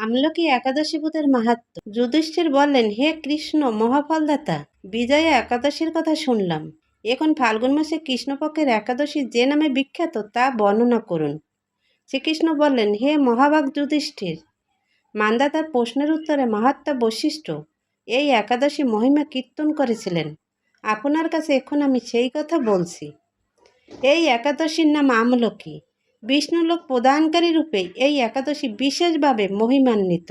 আমলকি একাদশী ব্রতের মাহাত্ম্য। যুধিষ্ঠির বললেন, হে কৃষ্ণ মহাফলদাতা, বিজয়া একাদশীর কথা শুনলাম। এখন ফাল্গুন মাসে কৃষ্ণপক্ষের একাদশী যে নামে বিখ্যাত তা বর্ণনা করুন। শ্রীকৃষ্ণ বললেন, হে মহাভাগ যুধিষ্ঠির, মান্দাতার প্রশ্নের উত্তরে মাহাত্ম্য বৈশিষ্ট্য এই একাদশী মহিমা কীর্তন করেছিলেন। আপনার কাছে এখন আমি সেই কথা বলছি। এই একাদশীর নাম আমলকি। বিষ্ণুলোক প্রদানকারী রূপে এই একাদশী বিশেষভাবে মহিমান্বিত।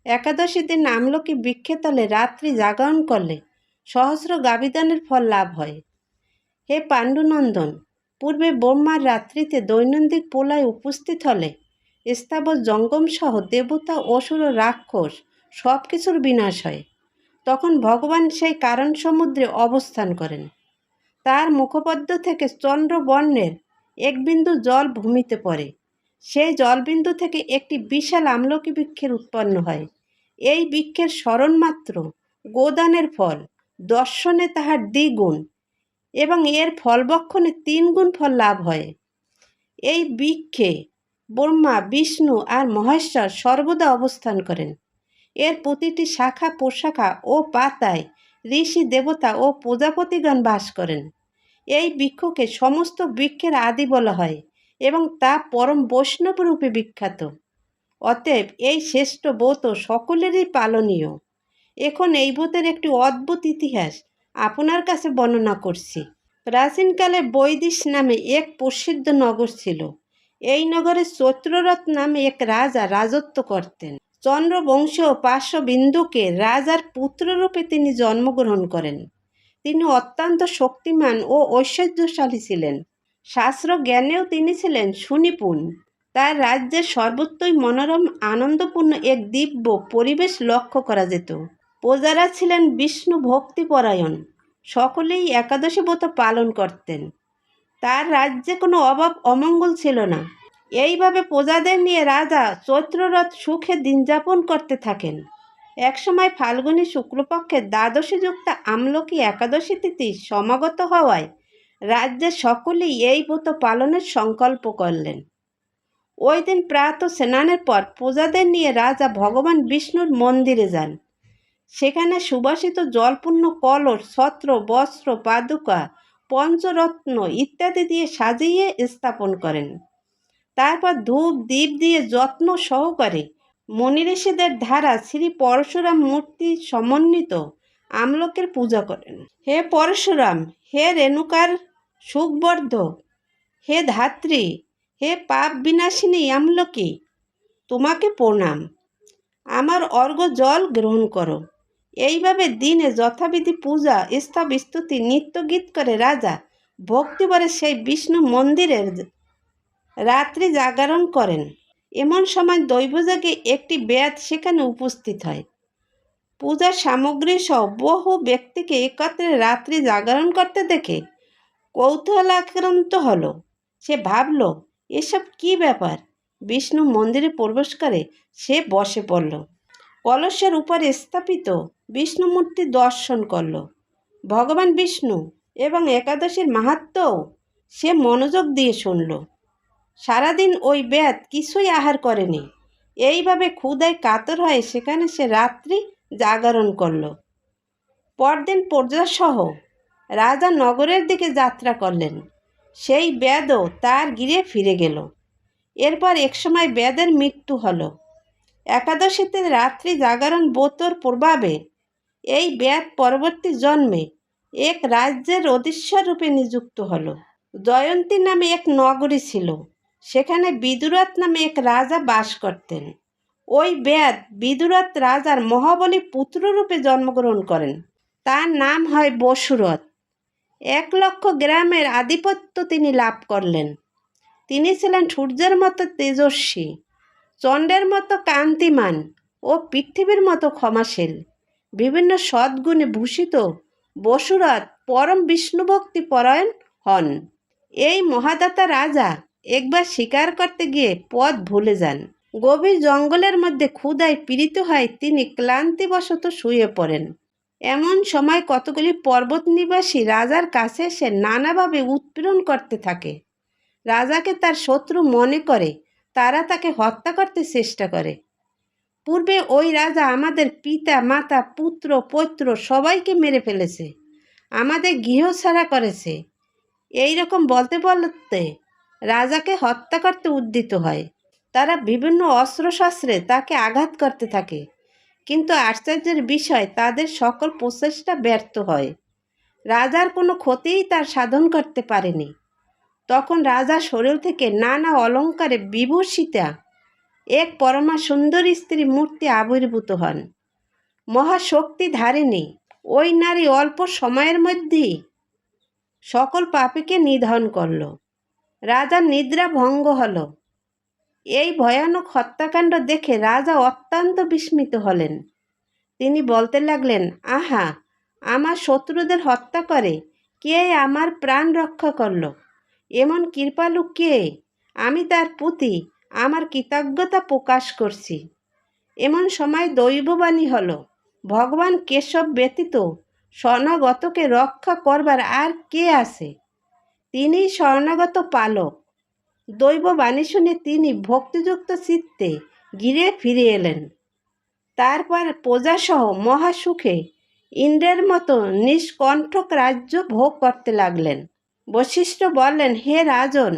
একাদশী দিন আমলকি বৃক্ষে তলে রাত্রি জাগরণ করলে সহস্র গাবিদানের ফল লাভ হয়। হে পাণ্ডুনন্দন, পূর্বে ব্রহ্মার রাত্রিতে দৈনন্দিন প্রলয় উপস্থিত হলে স্থাবর জঙ্গম সহ দেবতা অসুর ও রাক্ষস সব কিছুর বিনাশ হয়। তখন ভগবান সেই কারণ সমুদ্রে অবস্থান করেন। তার মুখপদ্ম থেকে চন্দ্রবর্ণের এক বিন্দু জল ভূমিতে পড়ে। সেই জলবিন্দু থেকে একটি বিশাল আমলকি বৃক্ষের উৎপন্ন হয়। এই বৃক্ষের স্মরণমাত্র গোদানের ফল, দর্শনে তাহার দ্বিগুণ এবং এর ফলবক্ষণে 3 গুণ ফল লাভ হয়। এই বৃক্ষে ব্রহ্মা, বিষ্ণু আর মহেশ্বর সর্বদা অবস্থান করেন। এর প্রতিটি শাখা প্রশাখা ও পাতায় ঋষি দেবতা ও প্রজাপতিগণ বাস করেন। এই বৃক্ষকে সমস্ত বৃক্ষের আদি বলা হয় এবং তা পরম বৈষ্ণব রূপে বিখ্যাত। অতএব এই শ্রেষ্ঠ ব্রত সকলেরই পালনীয়। এখন এই ব্রতের একটি অদ্ভুত ইতিহাস আপনার কাছে বর্ণনা করছি। প্রাচীনকালে বৈদিশ নামে এক প্রসিদ্ধ নগর ছিল। এই নগরে চৈত্ররথ নামে এক রাজা রাজত্ব করতেন। চন্দ্রবংশীয় পার্শ্ববিন্দুকে রাজার পুত্ররূপে তিনি জন্মগ্রহণ করেন। তিনি অত্যন্ত শক্তিমান ও ঐশ্বর্যশালী ছিলেন। শাস্ত্র জ্ঞানেও তিনি ছিলেন সুনিপুণ। তার রাজ্যের সর্বত্রই মনোরম আনন্দপূর্ণ এক দিব্য পরিবেশ লক্ষ্য করা যেত। প্রজারা ছিলেন বিষ্ণু ভক্তিপরায়ণ। সকলেই একাদশী ব্রত পালন করতেন। তার রাজ্যে কোনো অভাব অমঙ্গল ছিল না। এইভাবে প্রজাদের নিয়ে রাজা চৈত্ররথ সুখে দিন যাপন করতে থাকেন। একসময় ফাল্গুনী শুক্লপক্ষের দ্বাদশীযুক্ত আমলকি একাদশী তিথি সমাগত হওয়ায় রাজ্যের সকলেই এই ব্রত পালনের সংকল্প করলেন। ওই দিন প্রাতঃ স্নানের পর প্রজাদের নিয়ে রাজা ভগবান বিষ্ণুর মন্দিরে যান। সেখানে সুবাসিত জলপূর্ণ কলস, ছত্র, বস্ত্র, পাদুকা, পঞ্চরত্ন ইত্যাদি দিয়ে সাজিয়ে স্থাপন করেন। তারপর ধূপ দীপ দিয়ে যত্ন সহকারে মুনি ঋষিদের দ্বারা শ্রী পরশুরাম মূর্তি সমন্বিত আমলকের পূজা করেন। হে পরশুরাম, হে রেণুকার সুখবর্ধক, হে ধাত্রী, হে পাপ বিনাশিনী আমলকি, তোমাকে প্রণাম। আমার অর্ঘ্য জল গ্রহণ করো। এইভাবে দিনে যথাবিধি পূজা, স্তব, স্তুতি, নৃত্যগীত করে রাজা ভক্তিভরে সেই বিষ্ণু মন্দিরের রাত্রি জাগরণ করেন। এমন সময় দৈবযোগে একটি বেদ সেখানে উপস্থিত হয়। পূজার সামগ্রী সহ বহু ব্যক্তিকে একত্রে রাত্রি জাগরণ করতে দেখে কৌতূহলাক্রান্ত হলো। সে ভাবল, এসব কি ব্যাপার? বিষ্ণু মন্দিরে প্রবেশ করে সে বসে পড়ল। কলসের উপরে স্থাপিত বিষ্ণু মূর্তি দর্শন করল। ভগবান বিষ্ণু এবং একাদশীর মাহাত্ম্যও সে মনোযোগ দিয়ে শুনল। সারাদিন ওই বেদ কিছুই আহার করেনি। এইভাবে ক্ষুধায় কাতর হয়ে সেখানে সে রাত্রি জাগরণ করল। পরদিন প্রজাসহ রাজা নগরের দিকে যাত্রা করলেন। সেই বেদও তার গৃহে ফিরে গেল। এরপর একসময় বেদের মৃত্যু হলো। একাদশীতে রাত্রি জাগরণ ব্রতর প্রভাবে এই বেদ পরবর্তী জন্মে এক রাজ্যের অধীশ্বর রূপে নিযুক্ত হলো। জয়ন্তী নামে এক নগরী ছিল। সেখানে বিদুরথ নামে এক রাজা বাস করতেন। ওই বেদ বিদুরথ রাজার মহাবলী পুত্ররূপে জন্মগ্রহণ করেন। তার নাম হয় বসুরথ। 1,00,000 গ্রামের আধিপত্য তিনি লাভ করলেন। তিনি ছিলেন সূর্যের মতো তেজস্বী, চন্দ্রের মতো কান্তিমান ও পৃথিবীর মতো ক্ষমাশীল। বিভিন্ন সদ্গুণে ভূষিত বসুরথ পরম বিষ্ণুভক্তি পরায়ণ হন। এই মহাদাতা রাজা একবার শিকার করতে গিয়ে পথ ভুলে যান। গভীর জঙ্গলের মধ্যে ক্ষুধায় পীড়িত হয় তিনি ক্লান্তিবশত শুয়ে পড়েন। এমন সময় কতগুলি পর্বত নিবাসী রাজার কাছে এসে নানাভাবে উৎপীড়ন করতে থাকে। রাজাকে তার শত্রু মনে করে তারা তাকে হত্যা করতে চেষ্টা করে। পূর্বে ওই রাজা আমাদের পিতা মাতা পুত্র পৌত্র সবাইকে মেরে ফেলেছে, আমাদের গৃহ ছাড়া করেছে। এই রকম বলতে বলতে রাজাকে হত্যা করতে উদ্যত হয়। তারা বিভিন্ন অস্ত্রশস্ত্রে তাকে আঘাত করতে থাকে, কিন্তু আশ্চর্যের বিষয় তাদের সকল প্রচেষ্টা ব্যর্থ হয়। রাজার কোনো ক্ষতিই তার সাধন করতে পারেনি। তখন রাজার শরীর থেকে নানা অলঙ্কারে বিভূষিতা এক পরমা সুন্দরী স্ত্রী মূর্তি আবির্ভূত হন। মহাশক্তি ধারিণী ওই নারী অল্প সময়ের মধ্যেই সকল পাপীকে নিধন করল। রাজার নিদ্রা ভঙ্গ হল। এই ভয়ানক হত্যাকাণ্ড দেখে রাজা অত্যন্ত বিস্মিত হলেন। তিনি বলতে লাগলেন, আহা, আমার শত্রুদের হত্যা করে কে আমার প্রাণ রক্ষা করল? এমন কৃপালু কে? আমি তার প্রতি আমার কৃতজ্ঞতা প্রকাশ করছি। এমন সময় দৈববাণী হল, ভগবান কেশব ব্যতীত শরণাগতকে রক্ষা করবার আর কে আছে? তিনি শরণাগত পালক। দৈববাণী শুনে তিনি ভক্তিযুক্ত চিত্তে গৃহে ফিরে এলেন। তারপর প্রজাসহ মহাসুখে ইন্দ্রের মতো নিষ্কণ্ঠক রাজ্য ভোগ করতে লাগলেন। বশিষ্ঠ বললেন, হে রাজন,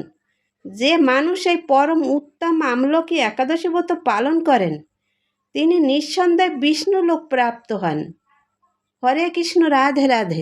যে মানুষ এই পরম উত্তম আমলকি একাদশী ব্রত পালন করেন তিনি নিঃসন্দেহে বিষ্ণু লোক প্রাপ্ত হন। হরে কৃষ্ণ, রাধে রাধে।